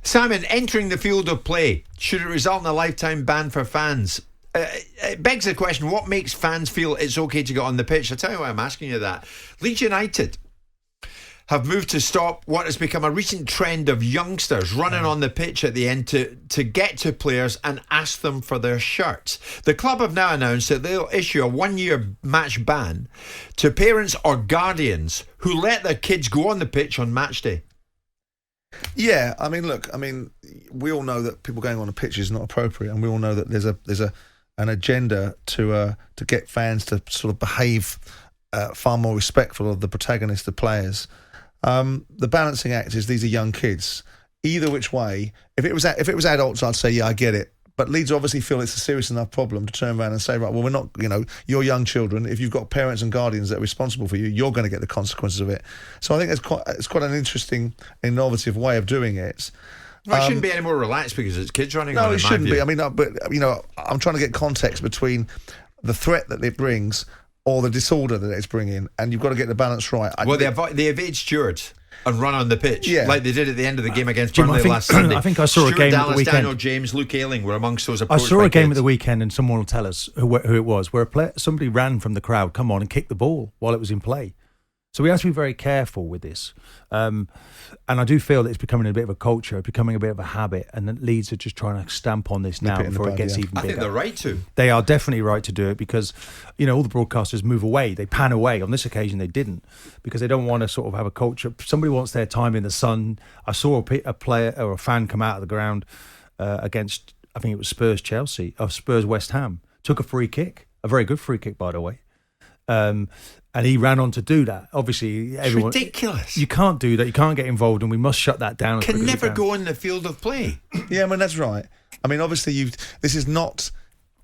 Simon, entering the field of play, should it result in a lifetime ban for fans? It begs the question, what makes fans feel it's okay to get on the pitch? I'll tell you why I'm asking you that. Leeds United have moved to stop what has become a recent trend of youngsters running on the pitch at the end to get to players and ask them for their shirts. The club have now announced that they'll issue a 1-year match ban to parents or guardians who let their kids go on the pitch on match day. Yeah, I mean, look, we all know that people going on a pitch is not appropriate, and we all know that there's an agenda to get fans to sort of behave far more respectful of the protagonist, the players. The balancing act is these are young kids. Either which way, if it was adults, I'd say yeah, I get it. But Leeds obviously feel it's a serious enough problem to turn around and say, right, well, we're not, you're young children. If you've got parents and guardians that are responsible for you, you're going to get the consequences of it. So I think it's quite an interesting, innovative way of doing it. Well, it shouldn't be any more relaxed because it's kids running on. No, it shouldn't be. I'm trying to get context between the threat that it brings or the disorder that it's bringing, and you've got to get the balance right. They evade stewards and run on the pitch, like they did at the end of the game against Burnley last Sunday. I think I saw Stuart a game Dallas, at the weekend. Daniel James, Luke Ayling were amongst those I approached saw by a game kids. at the weekend, and someone will tell us who it was, where somebody ran from the crowd, come on and kicked the ball while it was in play. So we have to be very careful with this. And I do feel that it's becoming a bit of a culture, becoming a bit of a habit, and that Leeds are just trying to stamp on this now before it gets even bigger. I think they're right to. They are definitely right to do it because, all the broadcasters move away. They pan away. On this occasion, they didn't because they don't want to sort of have a culture. Somebody wants their time in the sun. I saw a player or a fan come out of the ground against, I think it was Spurs West Ham. Took a free kick, a very good free kick, by the way. And he ran on to do that. Obviously, everyone. It's ridiculous. You can't do that. You can't get involved, and we must shut that down. Can never go in the field of play. Yeah, that's right. Obviously, this is not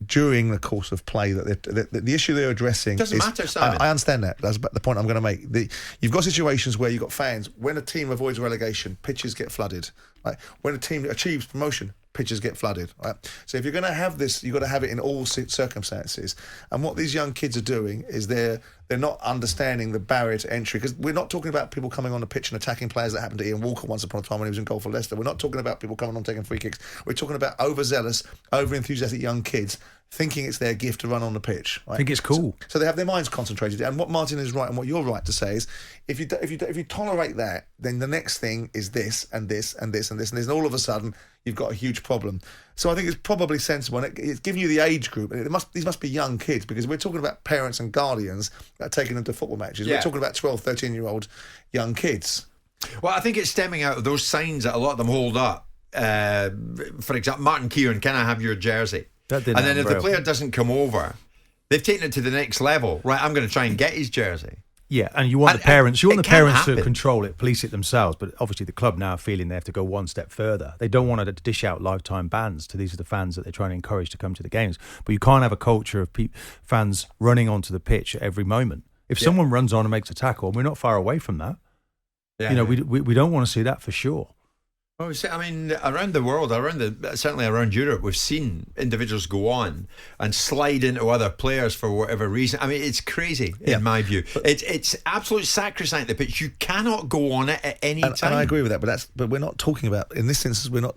during the course of play that the issue they're addressing. Doesn't matter, Simon. I understand that. That's the point I'm going to make. You've got situations where you've got fans. When a team avoids relegation, pitches get flooded. Right? When a team achieves promotion, pitches get flooded. Right? So if you're going to have this, you've got to have it in all circumstances. And what these young kids are doing is they're not understanding the barrier to entry, because we're not talking about people coming on the pitch and attacking players that happened to Ian Walker once upon a time when he was in goal for Leicester. We're not talking about people coming on taking free kicks. We're talking about overzealous, over-enthusiastic young kids thinking it's their gift to run on the pitch. Right? I think it's cool. So they have their minds concentrated. And what Martin is right and what you're right to say is, if you tolerate that, then the next thing is this and this and this and this and this, and all of a sudden you've got a huge problem. So I think it's probably sensible, and it's giving you the age group. These must be young kids, because we're talking about parents and guardians that are taking them to football matches. Yeah. We're talking about 12, 13-year-old young kids. Well, I think it's stemming out of those signs that a lot of them hold up. For example, Martin Keown, can I have your jersey? And then if the player doesn't come over, they've taken it to the next level. Right, I'm going to try and get his jersey. Yeah, and you want the parents to control it, police it themselves. But obviously the club now are feeling they have to go one step further. They don't want to dish out lifetime bans to these are the fans that they're trying to encourage to come to the games. But you can't have a culture of fans running onto the pitch at every moment. If someone runs on and makes a tackle, and we're not far away from that. Yeah, we don't want to see that for sure. Well, around the world, certainly around Europe, we've seen individuals go on and slide into other players for whatever reason. It's crazy in my view. It's absolute sacrosanct, the pitch. You cannot go on it at any time. And I agree with that, but we're not talking about, in this instance, we're not.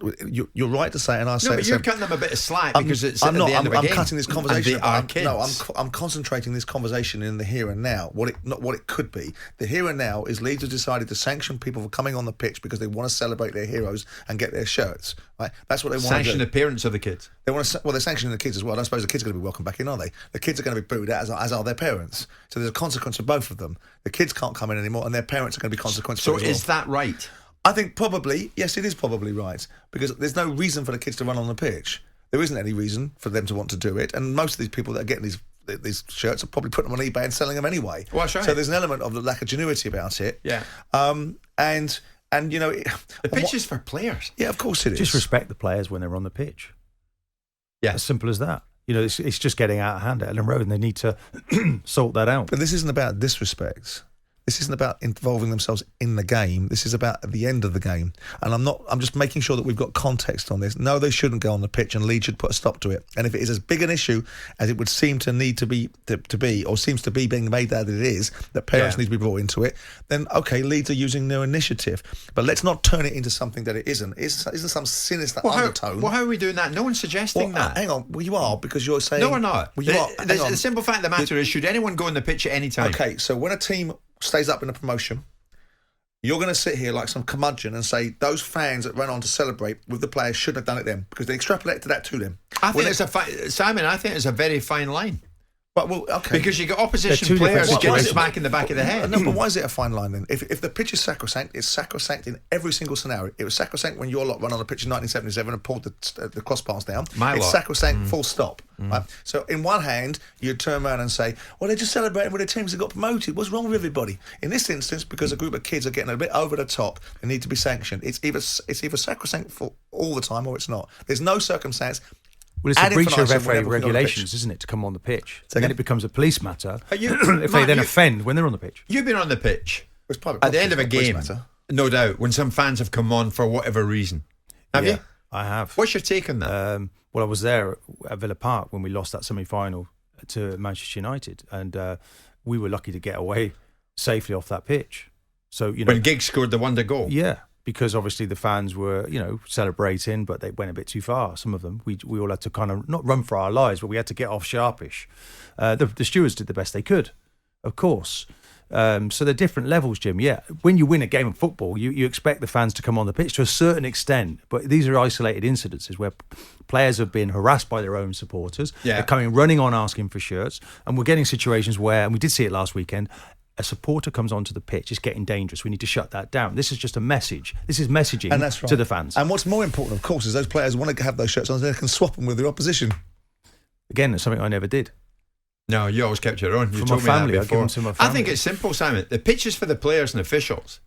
You're right to say, and I say. No, but you're cutting them a bit of slack because it's at the end of a game. I'm cutting this conversation. I'm concentrating this conversation in the here and now. Not what it could be. The here and now is Leeds have decided to sanction people for coming on the pitch because they want to celebrate their heroes and get their shirts. Right? That's what they want to do. Sanction the parents of the kids. They're sanctioning the kids as well. I don't suppose the kids are going to be welcome back in, are they? The kids are going to be booed out, as are their parents. So there's a consequence for both of them. The kids can't come in anymore, and their parents are going to be consequences. So is that right? I think probably, yes, it is probably right, because there's no reason for the kids to run on the pitch. There isn't any reason for them to want to do it, and most of these people that are getting these shirts are probably putting them on eBay and selling them anyway. Well, that's right. So there's an element of the lack of genuity about it. Yeah. And the pitch is for players. Yeah, of course it is. Just respect the players when they're on the pitch. Yeah, as simple as that. It's just getting out of hand at Ellen Road, and they need to sort that out. But this isn't about disrespect. This isn't about involving themselves in the game. This is about at the end of the game. And I'm just making sure that we've got context on this. No, they shouldn't go on the pitch, and Leeds should put a stop to it. And if it is as big an issue as it would seem to need to be, or seems to be being made that it is, that parents need to be brought into it, then okay, Leeds are using their initiative. But let's not turn it into something that it isn't. Isn't some sinister undertone? How are we doing that? No one's suggesting that. Hang on. Well, you are, because you're saying... No, we're not. Well, you are. The simple fact of the matter is, should anyone go on the pitch at any time? Okay, so when a team stays up in a promotion, you're going to sit here like some curmudgeon and say those fans that ran on to celebrate with the players shouldn't have done it then, because they extrapolated that to them. I think Simon, I think it's a very fine line. But okay, because you got opposition players who get smack in the back of the head. No, but why is it a fine line then? If the pitch is sacrosanct, it's sacrosanct in every single scenario. It was sacrosanct when your lot run on the pitch in 1977 and pulled the crossbars down. It's sacrosanct, full stop. Right? So in one hand, you'd turn around and say, well, they're just celebrating with their teams that got promoted. What's wrong with everybody? In this instance, because a group of kids are getting a bit over the top, they need to be sanctioned. It's either sacrosanct for all the time or it's not. There's no circumstance. Well, it's a breach of FA regulations, isn't it, to come on the pitch? And then it becomes a police matter if they then offend when they're on the pitch. You've been on the pitch at the end of a game, no doubt, when some fans have come on for whatever reason. Have you? I have. What's your take on that? Well, I was there at Villa Park when we lost that semi-final to Manchester United, and we were lucky to get away safely off that pitch. So when Giggs scored the wonder goal. Yeah. Because obviously the fans were, celebrating, but they went a bit too far. Some of them, we all had to kind of not run for our lives, but we had to get off sharpish. The stewards did the best they could, of course. So they're different levels, Jim. Yeah, when you win a game of football, you expect the fans to come on the pitch to a certain extent, but these are isolated incidences where players have been harassed by their own supporters. They're coming running on asking for shirts, and we're getting situations where, and we did see it last weekend, a supporter comes onto the pitch, it's getting dangerous. We need to shut that down. This is just a message. This is messaging to the fans. And what's more important, of course, is those players want to have those shirts on so they can swap them with their opposition. Again, that's something I never did. No, you always kept your own. You told me that before. I give them to my family. I think it's simple, Simon. The pitch is for the players and officials,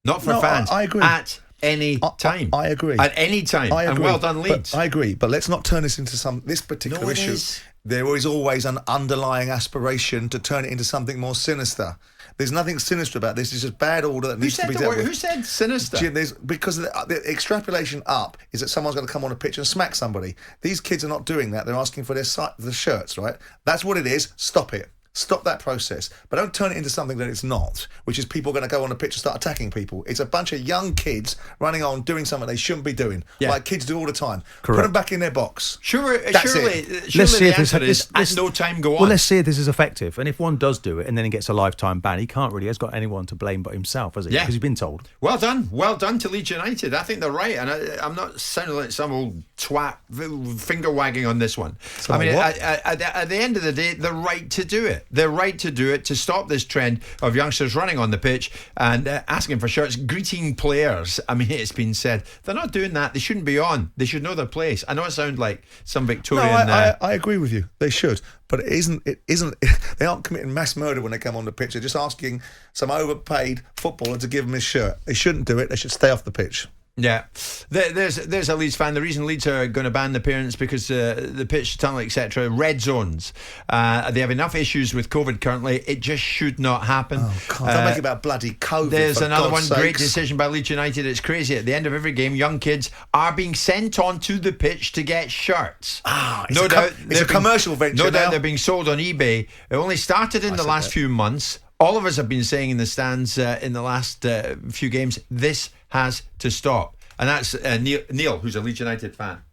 not for fans. I agree. At any time. I agree. At any time. And well done, Leeds. I agree. But let's not turn this into this particular issue. There is always an underlying aspiration to turn it into something more sinister. There's nothing sinister about this. It's just bad order that needs to be dealt with. Who said sinister? Because the extrapolation up is that someone's going to come on a pitch and smack somebody. These kids are not doing that. They're asking for the shirts, right? That's what it is. Stop it. Stop that process. But don't turn it into something that it's not, which is people going to go on the pitch and start attacking people. It's a bunch of young kids running on doing something they shouldn't be doing, like kids do all the time. Correct. Put them back in their box. Surely the answer is at no time go on. Well, let's see if this is effective. And if one does do it and then he gets a lifetime ban, he has got anyone to blame but himself, has he? Because he's been told. Well done to Leeds United. I think they're right, and I'm not sounding like some old twat finger wagging on this one. At the end of the day, they're right to do it. They're right to do it, to stop this trend of youngsters running on the pitch and asking for shirts, greeting players. I mean, it's been said they're not doing that. They shouldn't be on. They should know their place. I know it sounds like some Victorian. No, I agree with you. They should, but it isn't. They aren't committing mass murder when they come on the pitch. They're just asking some overpaid footballer to give them his shirt. They shouldn't do it. They should stay off the pitch. Yeah, there's a Leeds fan. The reason Leeds are going to ban the parents because the pitch, tunnel, etc., red zones. They have enough issues with COVID currently. It just should not happen. Oh, God, don't make it about bloody COVID. There's another great decision by Leeds United. It's crazy. At the end of every game, young kids are being sent onto the pitch to get shirts. It's a commercial venture. No doubt they're being sold on eBay. It only started in the last few months. All of us have been saying in the stands in the last few games, this has to stop. And that's Neil, who's a Leeds United fan.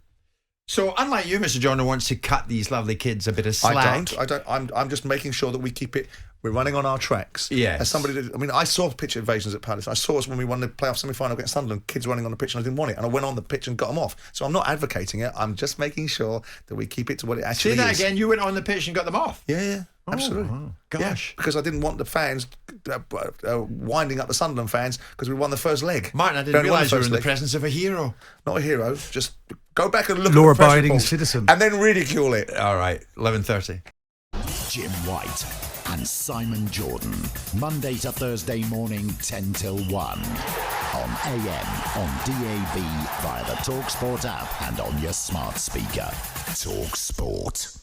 So unlike you, Mr. John, who wants to cut these lovely kids a bit of slack. I don't. I'm just making sure that we keep it. We're running on our tracks. Yes. As somebody did, I saw pitch invasions at Palace. I saw us when we won the playoff semi-final against Sunderland, kids running on the pitch, and I didn't want it. And I went on the pitch and got them off. So I'm not advocating it. I'm just making sure that we keep it to what it actually is. Say that again. You went on the pitch and got them off? Yeah. Absolutely. Oh, gosh. Yeah, because I didn't want the fans winding up the Sunderland fans because we won the first leg. Martin, I didn't realise you were in the presence of a hero. Not a hero. Just go back and look law-abiding at the citizen. And then ridicule it. All right, 11:30. Jim White and Simon Jordan. Monday to Thursday morning, 10 till 1. On AM, on DAB, via the talkSPORT app and on your smart speaker. talkSPORT.